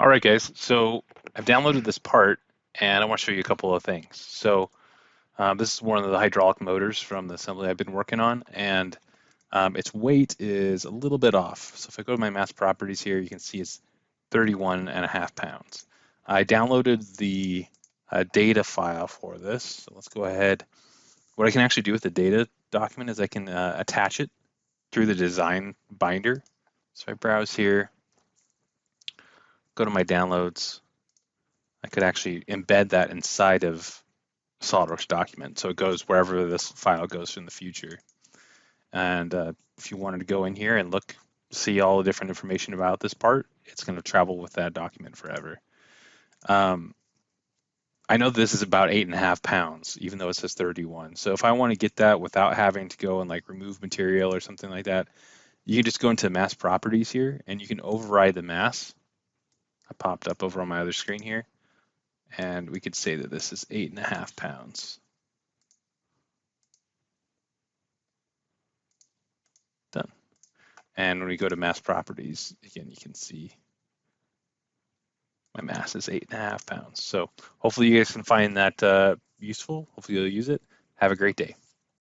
All right, guys. So I've downloaded this part, and I want to show you a couple of things. So this is one of the hydraulic motors from the assembly I've been working on, and its weight is a little bit off. So if I go to my mass properties here, you can see it's 31 and a half pounds. I downloaded the data file for this. So let's go ahead. What I can actually do with the data document is I can attach it through the design binder. So I browse here, go to my downloads. I could actually embed that inside of SOLIDWORKS document, so it goes wherever this file goes in the future. And if you wanted to go in here and look, see all the different information about this part, it's going to travel with that document forever. I know this is about 8.5 pounds, even though it says 31. So if I want to get that without having to go and like remove material or something like that, you can just go into mass properties here and you can override the mass. I popped up over on my other screen here, and we could say that this is 8.5 pounds. Done. And when we go to mass properties, again, you can see my mass is 8.5 pounds. So hopefully you guys can find that useful. Hopefully you'll use it. Have a great day.